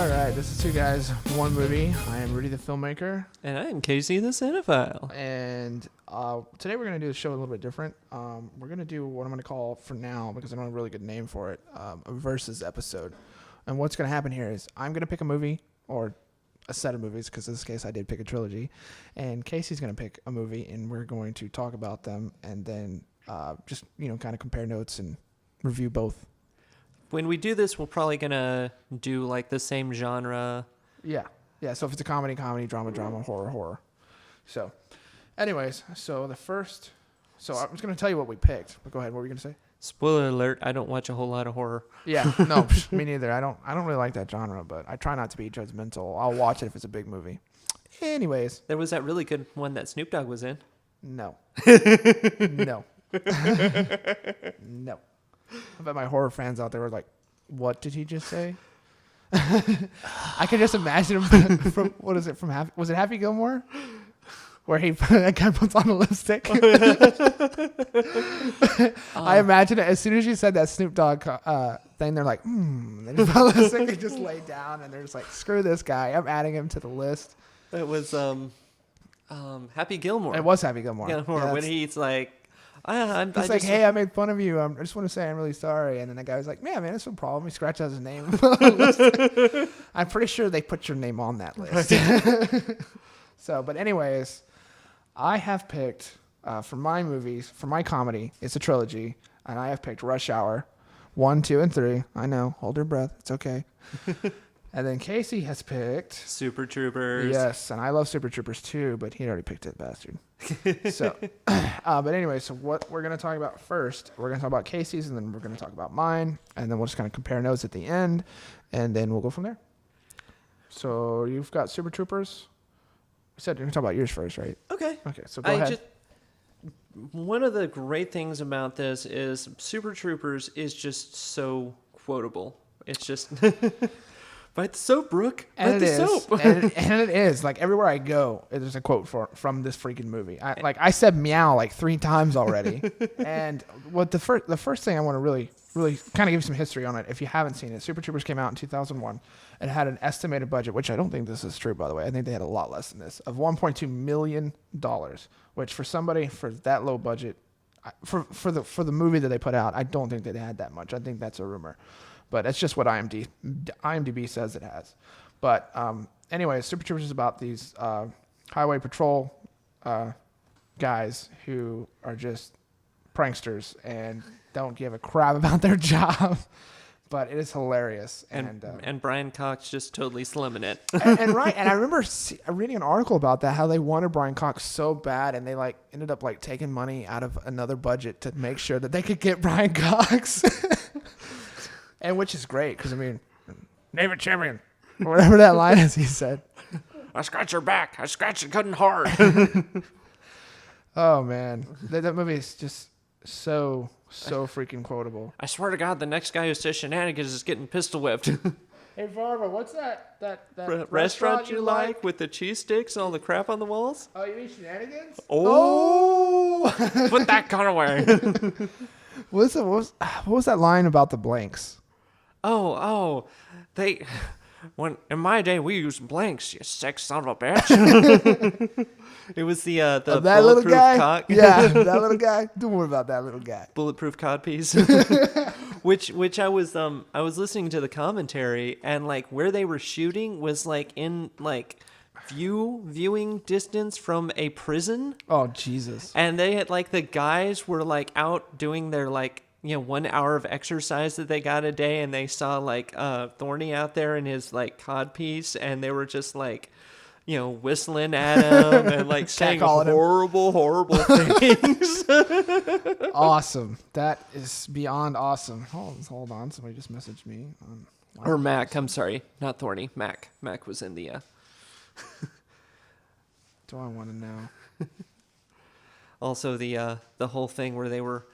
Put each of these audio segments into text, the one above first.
All right, this is Two Guys, One Movie. I am Rudy the filmmaker. And I'm Casey the cinephile. And today we're going to do the show a little bit different. We're going to do what I'm going to call, for now, because I don't have a really good name for it, a versus episode. And what's going to happen here is I'm going to pick a movie, or a set of movies, because in this case I did pick a trilogy. And Casey's going to pick a movie, and we're going to talk about them, and then just, kind of compare notes and review both. When we do this, we're probably going to do like the same genre. Yeah. So if it's a comedy, drama, horror. So anyways, I'm just going to tell you what we picked. But go ahead. What were you going to say? Spoiler alert, I don't watch a whole lot of horror. Yeah, no, me neither. I don't really like that genre, but I try not to be judgmental. I'll watch it if it's a big movie. Anyways. There was that really good one that Snoop Dogg was in. No. No. No. I bet my horror fans out there were like, what did he just say? I can just imagine him from, was it Happy Gilmore? Where that guy puts on a lipstick. I imagine it, as soon as you said that Snoop Dogg thing, they're like, They just put on lipstick and just lay down, and they're just like, screw this guy. I'm adding him to the list. It was Happy Gilmore. It was Happy Gilmore. Yeah, when he's like, he's like, hey, I made fun of you. I just want to say I'm really sorry. And then the guy was like, man, it's no problem. He scratched out his name. I'm pretty sure they put your name on that list. So, but anyways, I have picked, for my movies, for my comedy, it's a trilogy. And I have picked Rush Hour 1, 2, and 3. I know. Hold your breath. It's okay. And then Casey has picked Super Troopers. Yes, and I love Super Troopers too, but he already picked it, bastard. So, but anyway, so what we're going to talk about first, we're going to talk about Casey's, and then we're going to talk about mine, and then we'll just kind of compare notes at the end, and then we'll go from there. So you've got Super Troopers. You said you're going to talk about yours first, right? Okay, so go ahead. One of the great things about this is Super Troopers is just so quotable. It's just... Bite the soap, Brooke. Bite the soap. and it is. Like, everywhere I go, there's a quote from this freaking movie. I said meow like 3 times already. And what the first thing I want to really kind of give you some history on it, if you haven't seen it, Super Troopers came out in 2001. It had an estimated budget, which I don't think this is true, by the way. I think they had a lot less than this, of $1.2 million, which for somebody for that low budget, for the movie that they put out, I don't think that they had that much. I think that's a rumor. But that's just what IMDb says it has. But anyway, Super Troopers is about these highway patrol guys who are just pranksters and don't give a crap about their job. But it is hilarious. And Brian Cox just totally slumming it. and I remember reading an article about that, how they wanted Brian Cox so bad, and they ended up taking money out of another budget to make sure that they could get Brian Cox. And which is great, because, name it champion. Whatever that line is, he said. I scratch your back. I scratch it good and hard. Oh, man. That movie is just so freaking quotable. I swear to God, the next guy who says shenanigans is getting pistol whipped. Hey, Barbara, what's that restaurant you like with the cheese sticks and all the crap on the walls? Oh, you mean shenanigans? Oh! Put that gun away. What was that line about the blanks? In my day we used blanks, you sick son of a bitch. It was the that bulletproof little guy? cod. Yeah, that little guy. Don't worry about that little guy. Bulletproof cod piece. which I was listening to the commentary, and where they were shooting was in viewing distance from a prison. Oh, Jesus. And they had the guys were out doing their 1 hour of exercise that they got a day, and they saw Thorny out there in his cod piece, and they were just whistling at him and saying horrible things. Awesome. That is beyond awesome. Hold on. Somebody just messaged me. Or Mac. I'm sorry. Not Thorny. Mac. Mac was in the... Do I want to know? Also, the whole thing where they were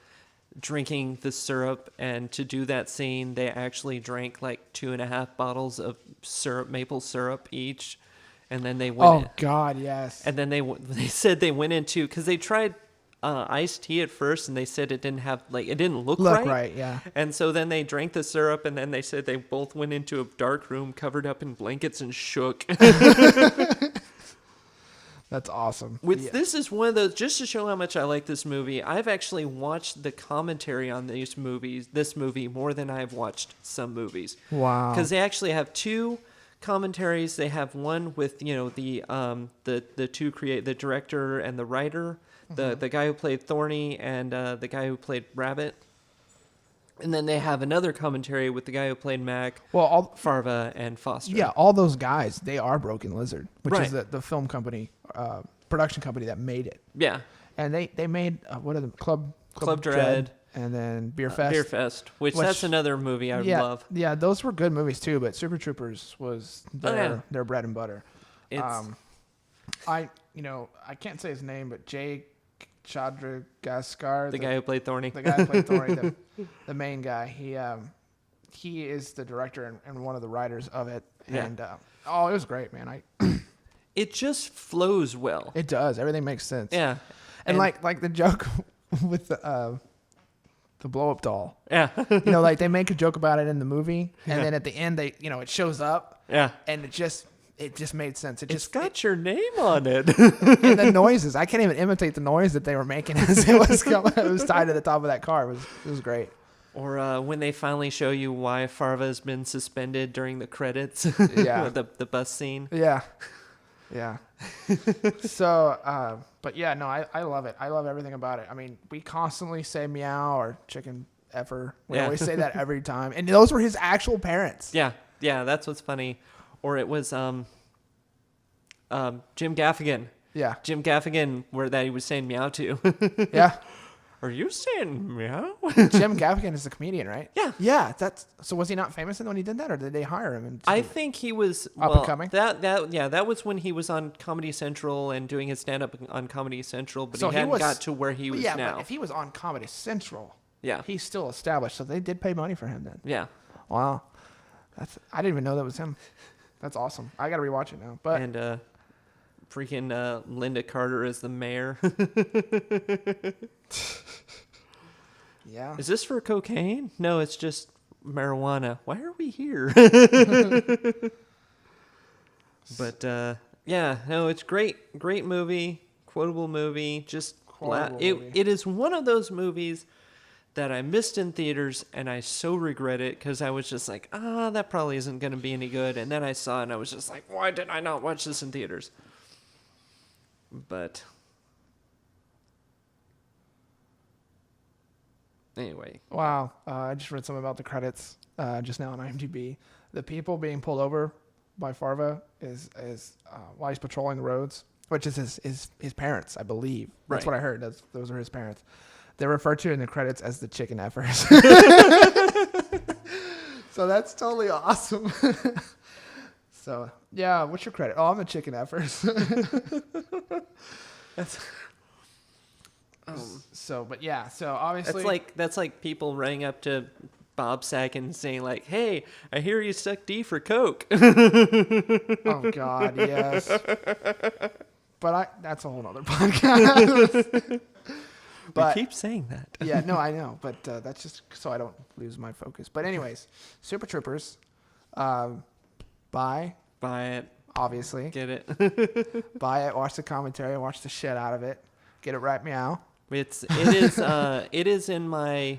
drinking the syrup, and to do that scene, they actually drank 2.5 bottles of maple syrup each, and then they went. Oh God, yes. And then they said they went into, because they tried iced tea at first, and they said it didn't have it didn't look right. Yeah. And so then they drank the syrup, and then they said they both went into a dark room covered up in blankets and shook. That's awesome. This is one of those, just to show how much I like this movie, I've actually watched the commentary on this movie more than I've watched some movies. Wow. Because they actually have two commentaries. They have one with, the two the director and the writer, the guy who played Thorny and the guy who played Rabbit. And then they have another commentary with the guy who played Mac, Farva, and Foster. Yeah, all those guys, they are Broken Lizard, which Right. is the film company, production company that made it. Yeah. And they made, what are the, Club Dread. And then Beer Fest. Beer Fest, which that's another movie I love. Yeah, those were good movies too, but Super Troopers was their bread and butter. I can't say his name, but Jake Chadragaskar, the guy who played Thorny. The guy who played Thorny, the main guy. He is the director and one of the writers of it. Yeah. And it was great, man. It just flows well. It does. Everything makes sense. Yeah. And like the joke with the blow up doll. Yeah. They make a joke about it in the movie, and then at the end it shows up. Yeah. And it just made sense. It's got your name on it. And the noises, I can't even imitate the noise that they were making as it was coming. It was tied to the top of that car. It was great. Or when they finally show you why Farva's been suspended during the credits. Yeah. the bus scene. Yeah. Yeah. So, but yeah, no, I love it. I love everything about it. I mean, we constantly say meow or chicken effer. We always say that every time. And those were his actual parents. Yeah. Yeah, that's what's funny. Or it was Jim Gaffigan. Yeah. Jim Gaffigan, that he was saying meow to. Yeah. Are you saying meow? Jim Gaffigan is a comedian, right? Yeah. Yeah. So was he not famous when he did that, or did they hire him? I think he was up and coming. That was when he was on Comedy Central and doing his stand up on Comedy Central, but he hadn't got to where he was now. Yeah, but if he was on Comedy Central, yeah, he's still established. So they did pay money for him then. Yeah. Wow. I didn't even know that was him. That's awesome. I got to rewatch it now. But freaking Linda Carter is the mayor. Yeah. Is this for cocaine? No, it's just marijuana. Why are we here? But it's great. Great movie. Quotable movie. It is one of those movies that I missed in theaters, and I so regret it because I was just like, that probably isn't going to be any good. And then I saw it, and I was just like, why did I not watch this in theaters? But anyway. Wow. I just read something about the credits just now on IMDb. The people being pulled over by Farva is while he's patrolling the roads, which is his parents, I believe. That's what I heard. Those are his parents. They're referred to in the credits as the chicken effers. So that's totally awesome. So, yeah, what's your credit? Oh, I'm the chicken effers. So obviously... That's like people running up to Bob Saget and saying like, hey, I hear you suck D for Coke. Oh, God, yes. But that's a whole other podcast. But, we keep saying that. Yeah, no, I know. But that's just so I don't lose my focus. But anyways, Super Troopers. Buy it. Obviously. Get it. Buy it. Watch the commentary. Watch the shit out of it. Get it right, meow. It is in my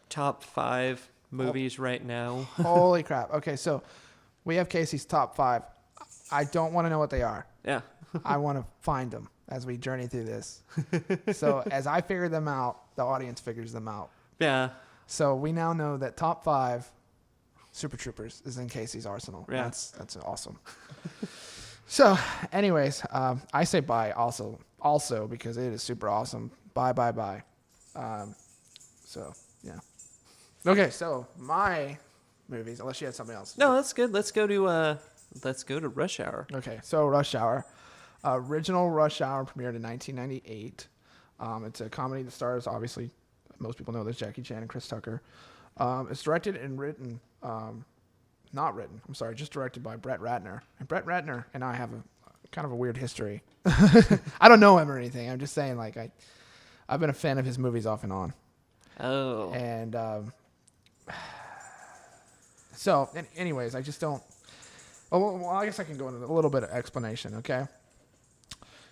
top 5 movies right now. Holy crap. Okay, so we have Casey's top 5. I don't want to know what they are. Yeah. I want to find them as we journey through this. So as I figure them out, the audience figures them out. Yeah. So we now know that top 5 Super Troopers is in Casey's arsenal. Yeah. That's awesome. So anyways, I say buy also because it is super awesome. Buy. So yeah. Okay, so my movies, unless you had something else. No, that's good. Let's go to Rush Hour. Okay, so Rush Hour. Original Rush Hour premiered in 1998. It's a comedy that stars, obviously, most people know this, Jackie Chan and Chris Tucker. It's directed and written, just directed by Brett Ratner. And Brett Ratner and I have a kind of a weird history. I don't know him or anything. I'm just saying, like, I've been a fan of his movies off and on. Oh. And so, anyways, I just don't. Well, I guess I can go into a little bit of explanation, okay?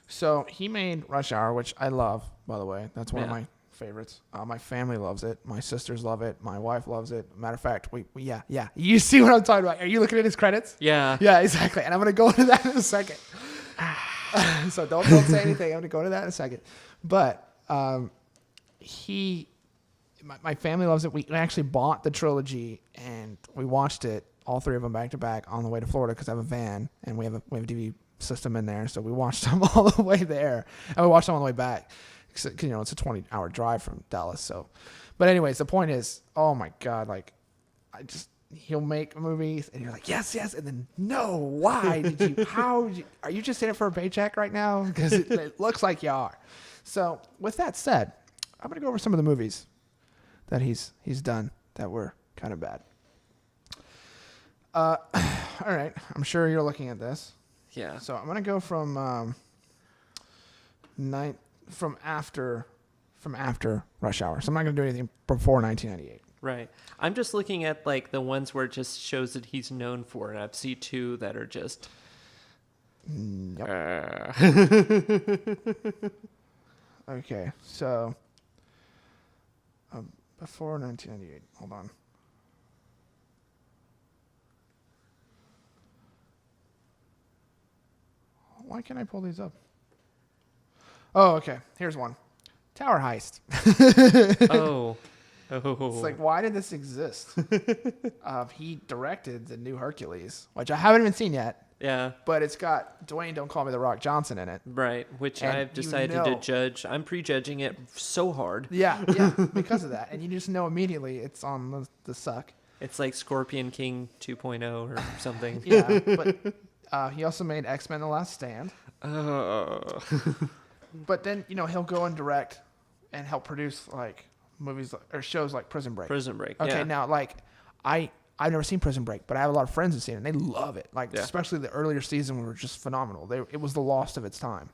So he made Rush Hour, which I love, by the way. That's one of my favorites. My family loves it. My sisters love it. My wife loves it. Matter of fact, yeah. You see what I'm talking about? Are you looking at his credits? Yeah. Yeah, exactly. And I'm gonna go into that in a second. So don't say anything. I'm gonna go into that in a second. But my family loves it. We actually bought the trilogy and we watched it, all three of them back to back, on the way to Florida because I have a van and we have a DVD system in there. So we watched them all the way there, and we watched them on the way back. Cause, it's a 20-hour drive from Dallas. So, but anyways, the point is, oh my God, like he'll make movies and you're like, yes, and then no, why did you? Are you just in it for a paycheck right now? Because it looks like you are. So with that said, I'm gonna go over some of the movies that he's done that were kind of bad. All right, I'm sure you're looking at this. Yeah. So I'm gonna go from after Rush Hour. So I'm not gonna do anything before 1998. Right. I'm just looking at like the ones where it just shows that he's known for, and I've seen two that are just. Yep. Okay, so before 1998. Hold on. Why can't I pull these up? Oh, okay. Here's one. Tower Heist. Oh. It's like, why did this exist? He directed the new Hercules, which I haven't even seen yet. Yeah. But it's got Dwayne Don't Call Me the Rock Johnson in it. Right, which And I've decided to judge. I'm prejudging it so hard. Yeah, because of that. And you just know immediately it's on the suck. It's like Scorpion King 2.0 or something. Yeah, but he also made X-Men The Last Stand. But then, he'll go and direct and help produce like movies or shows like Prison Break. Prison Break, Okay, yeah. now like I've never seen Prison Break, but I have a lot of friends who've seen it and they love it. Like especially the earlier season were just phenomenal. It was the lost of its time.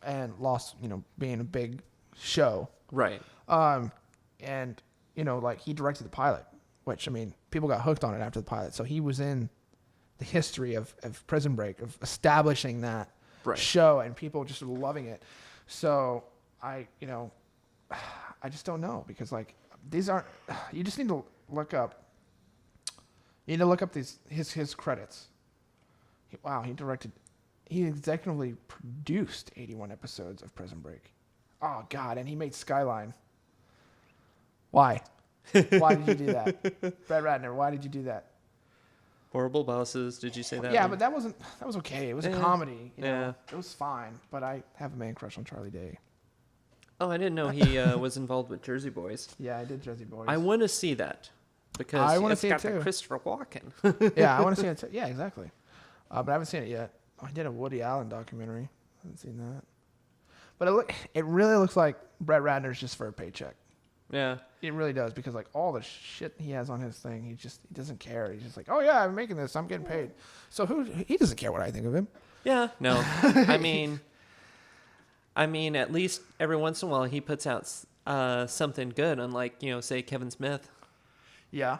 And Lost, being a big show. Right. And like he directed the pilot, which people got hooked on it after the pilot. So he was in the history of Prison Break, of establishing that show, and people just loving it. So I just don't know, because like these aren't. You just need to look up. You need to look up his credits. He executively produced 81 episodes of Prison Break. Oh God, and he made Skyline. Why? Why did you do that, Brett Ratner? Why did you do that? Horrible Bosses. Did you say that? Yeah, one? but that was okay. It was a comedy. Yeah. It was fine. But I have a man crush on Charlie Day. Oh, I didn't know he was involved with Jersey Boys. Yeah, I did Jersey Boys. I want to see that because I want to it's see got it too. the Christopher Walken. Yeah, I want to see it too. Yeah, exactly. But I haven't seen it yet. I did a Woody Allen documentary. I haven't seen that. But it really looks like Brett Ratner's just for a paycheck. Yeah. It really does, because like all the shit he has on his thing, he doesn't care. He's just like, oh yeah, I'm making this, I'm getting paid. So he doesn't care what I think of him. Yeah. No. I mean, at least every once in a while he puts out something good, unlike say Kevin Smith. Yeah.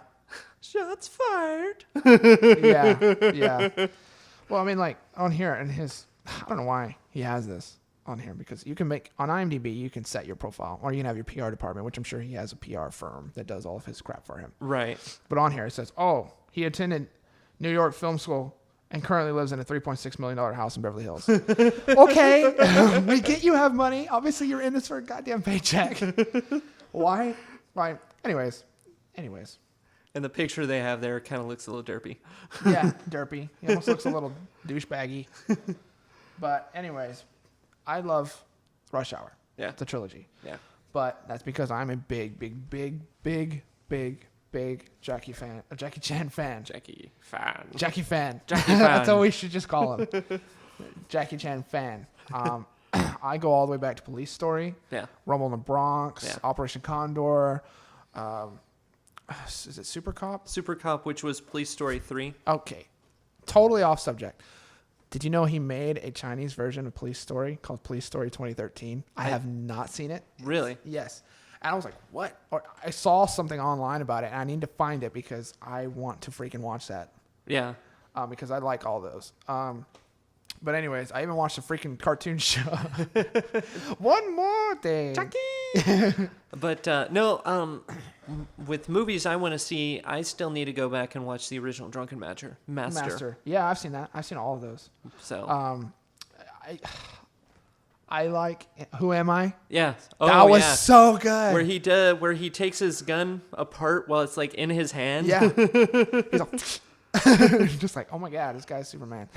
Shots fired. Yeah. Well, like on here and I don't know why he has this on here, because you can make on IMDb, you can set your profile, or you can have your PR department, which I'm sure he has a PR firm that does all of his crap for him. Right. But on here it says, oh, he attended New York Film School and currently lives in a $3.6 million house in Beverly Hills. Okay, we get you have money. Obviously, you're in this for a goddamn paycheck. Why? Anyways. And the picture they have there kind of looks a little derpy. Yeah, derpy. He almost looks a little douchebaggy. But anyways, I love Rush Hour. Yeah. It's a trilogy. Yeah. But that's because I'm a big Jackie Chan fan. Jackie fan. Jackie fan. Fan. That's what we should just call him. Jackie Chan fan. I go all the way back to Police Story. Yeah. Rumble in the Bronx. Yeah. Operation Condor. Is it Super Cop? Super Cop, which was Police Story 3. Okay. Totally off subject. Did you know he made a Chinese version of Police Story called Police Story 2013? I have not seen it. Really? Yes. And I was like, what? Or I saw something online about it, and I need to find it because I want to freaking watch that. Yeah. Because I like all those. But anyways, I even watched a freaking cartoon show. One more thing. Chucky! But no, with movies I want to see, I still need to go back and watch the original Drunken Master. Yeah, I've seen that. I've seen all of those. So. I like Who Am I? Yeah. That was so good. Where he takes his gun apart while it's like in his hand. Yeah. He's like, just like, oh my God, this guy's Superman.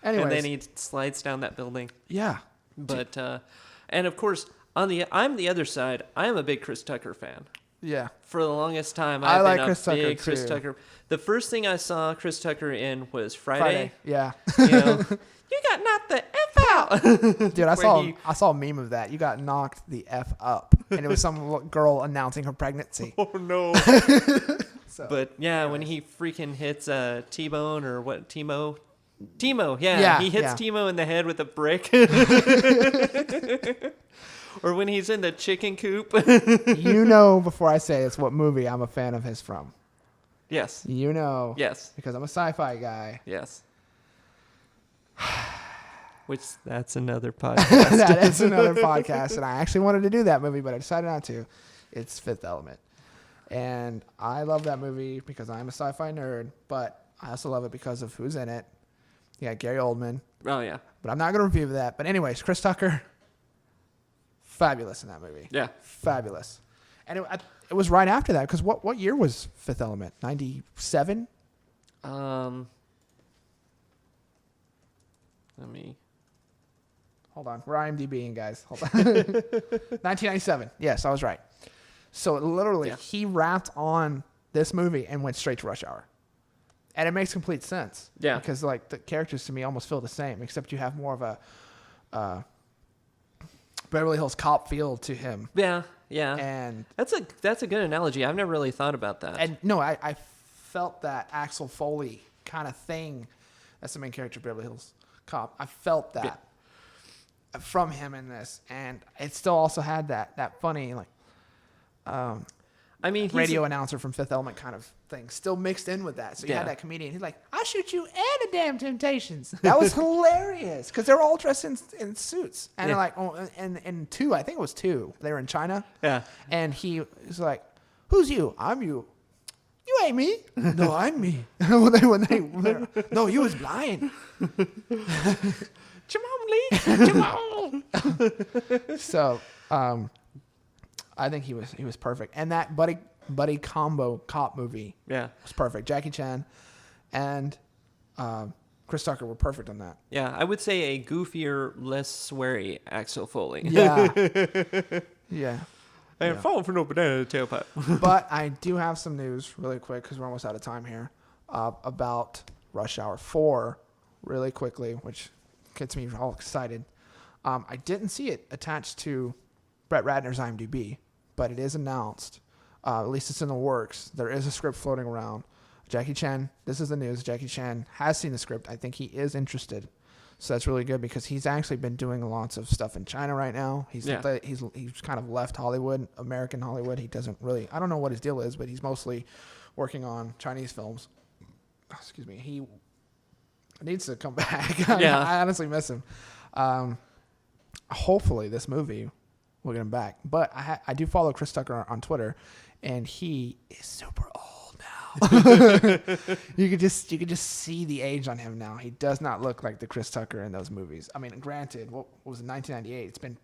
Anyways. And then he slides down that building. Yeah. But and of course, I'm the other side. I am a big Chris Tucker fan. Yeah. For the longest time, I I've like been Chris a Tucker big Chris too. Tucker. The first thing I saw Chris Tucker in was Friday. Yeah. You know, you got knocked the F out. Dude, I saw a meme of that. You got knocked the F up. And it was some girl announcing her pregnancy. Oh no. So, but yeah, anyways. when he freaking hits T-Bone or what, Timo, yeah, he hits Timo in the head with a brick. Or when he's in the chicken coop. You know, before I say it's what movie I'm a fan of his from. Yes. You know. Yes. Because I'm a sci-fi guy. Yes. Which, that's another podcast. That is another podcast, and I actually wanted to do that movie, but I decided not to. It's Fifth Element. And I love that movie because I'm a sci-fi nerd, but I also love it because of who's in it. You got Gary Oldman. Oh, yeah. But I'm not going to review that. But anyways, Chris Tucker, fabulous in that movie. Yeah. Fabulous. And it was right after that, because what year was Fifth Element? 97? Let me... Hold on. We're IMDbing, guys. Hold on. 1997. Yes, I was right. So literally, he wrapped on this movie and went straight to Rush Hour. And it makes complete sense. Yeah. Because like the characters to me almost feel the same, except you have more of a Beverly Hills Cop feel to him. Yeah, yeah. And that's a good analogy. I've never really thought about that. And no, I felt that Axel Foley kind of thing. That's the main character of Beverly Hills Cop. I felt that from him in this, and it still also had that funny like I mean, radio announcer from Fifth Element kind of thing still mixed in with that. So you had that comedian. He's like, "I'll shoot you and the damn Temptations." That was hilarious because they're all dressed in suits, and they're like, oh, and two, I think it was two. They were in China. Yeah, and he was like, "Who's you? I'm you." You ain't me. No, I'm me. No, you was blind. Jamal. So, I think he was perfect, and that buddy combo cop movie, was perfect. Jackie Chan and Chris Tucker were perfect on that. Yeah, I would say a goofier, less sweary Axel Foley. Yeah. I am falling for no banana in the tailpipe. But I do have some news really quick because we're almost out of time here about Rush Hour 4 really quickly, which gets me all excited. I didn't see it attached to Brett Ratner's IMDb, but it is announced. At least it's in the works. There is a script floating around. Jackie Chan, this is the news. Jackie Chan has seen the script. I think he is interested. So that's really good because he's actually been doing lots of stuff in China right now. He's kind of left Hollywood, American Hollywood. He doesn't really, I don't know what his deal is, but he's mostly working on Chinese films. Excuse me. He needs to come back. I honestly miss him. Hopefully this movie will get him back. But I do follow Chris Tucker on Twitter, and he is super old now. You could just see the age on him now. He does not look like the Chris Tucker in those movies. I mean, granted, what was it, 1998? It's been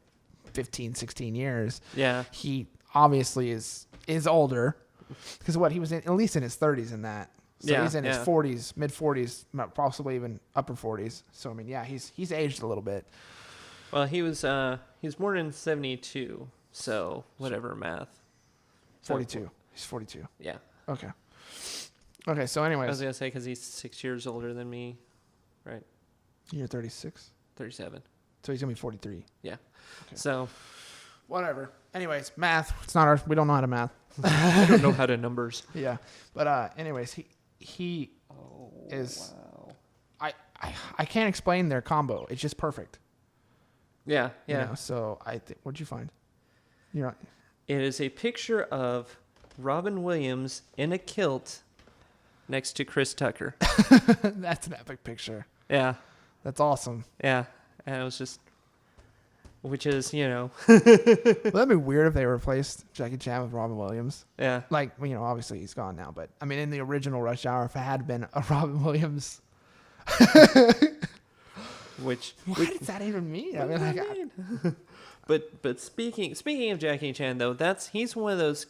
15, 16 years. Yeah. He obviously is older because he was at least in his 30s in that. So he's in his 40s, mid 40s, possibly even upper 40s. So I mean, he's aged a little bit. Well, he was born in 72, so whatever math. 42. He's 42. Yeah. Okay, so anyways. I was going to say because he's 6 years older than me, right? You're 36? 37. So he's going to be 43. Yeah. Okay. So. Whatever. Anyways, math. It's not we don't know how to math. I don't know how to numbers. Yeah. But anyways, he is. Wow. I can't explain their combo. It's just perfect. Yeah, yeah. You know, so what'd you find? You know, It is a picture of Robin Williams in a kilt next to Chris Tucker. that's an epic picture. Yeah, That's awesome. yeah. And it was just, which is, you know, Well, that'd be weird if they replaced Jackie Chan with Robin Williams. yeah. Like, you know, obviously he's gone now, but I mean, in the original Rush Hour, if it had been a Robin Williams, Which what does that even mean? I mean, like, But speaking of Jackie Chan though, he's one of those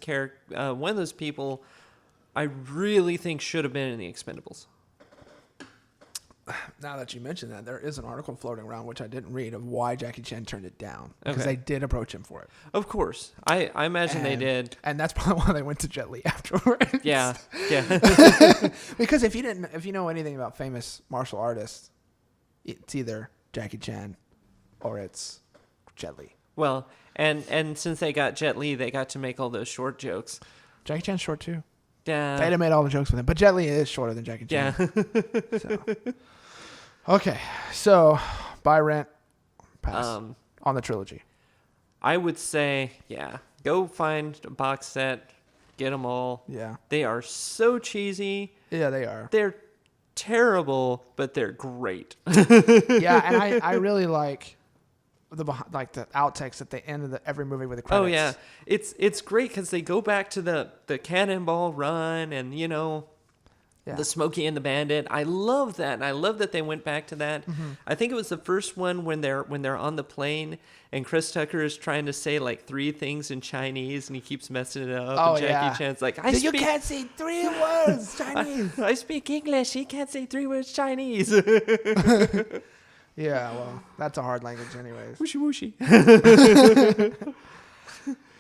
one of those people I really think should have been in the Expendables. now that you mention that, there is an article floating around which I didn't read of why Jackie Chan turned it down because Okay. they did approach him for it. Of course, I imagine they did. And that's probably why they went to Jet Li afterwards. Yeah, yeah. Because if you know anything about famous martial artists, it's either Jackie Chan or it's Jet Li. Well, and since they got Jet Li, they got to make all those short jokes. Jackie Chan's short too. Yeah. They'd have made all the jokes with him, but Jet Li is shorter than Jackie Chan. Yeah. So. Okay, so buy, rent, pass on the trilogy. I would say, yeah, go find a box set, get them all. Yeah. They are so cheesy. Yeah, they are. They're terrible, but they're great. Yeah, and I really like the outtakes at the end of every movie with the credits. Oh yeah, it's great because they go back to the Cannonball Run and the Smokey and the Bandit. I love that, and I love that they went back to that. Mm-hmm. I think it was the first one when they're on the plane and Chris Tucker is trying to say like 3 things in Chinese and he keeps messing it up. Oh, and Jackie Chan's like, you can't say 3 words Chinese. I speak English. He can't say 3 words Chinese. Yeah, well, that's a hard language anyways. Whooshy whooshy.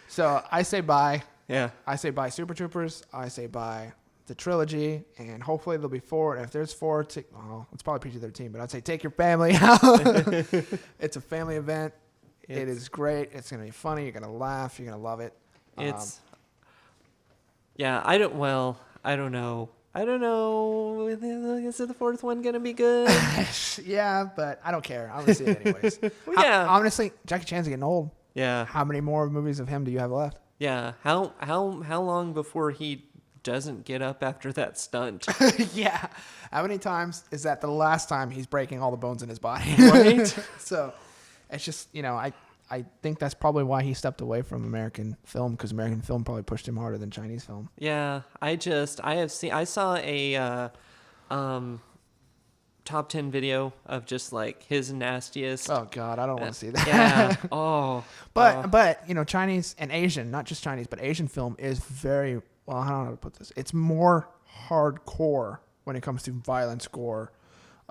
So I say bye. Yeah. I say bye Super Troopers. I say bye the trilogy, and hopefully there'll be 4. If there's 4, it's probably PG-13, but I'd say take your family out. It's a family event. It is great. It's going to be funny. You're going to laugh. You're going to love it. I don't know. Is the 4th one going to be good? Yeah, but I don't care. I'm going to see it anyways. Well, yeah. Honestly, Jackie Chan's getting old. Yeah. How many more movies of him do you have left? Yeah. How long before he doesn't get up after that stunt? Yeah. How many times is that the last time he's breaking all the bones in his body? Right? So it's just, I think that's probably why he stepped away from American film, because American film probably pushed him harder than Chinese film. Yeah. I saw a top 10 video of just like his nastiest. Oh God, I don't want to see that. Yeah. Oh. But Chinese and Asian, not just Chinese, but Asian film is very, well, I don't know how to put this. It's more hardcore when it comes to violence, gore,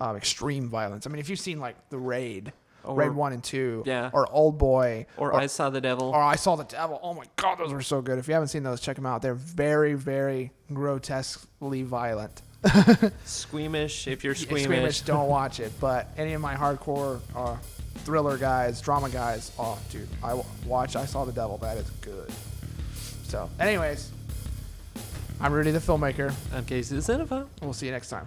extreme violence. I mean, if you've seen like The Raid, Raid 1 and 2, yeah, or Old Boy, or I Saw the Devil, or I Saw the Devil. Oh my God, those were so good. If you haven't seen those, check them out. They're very, very grotesquely violent. Squeamish. If you're squeamish, don't watch it. But any of my hardcore thriller guys, drama guys, oh dude, I Saw the Devil. That is good. So, anyways, I'm Rudy the filmmaker. I'm Casey the cinephile. We'll see you next time.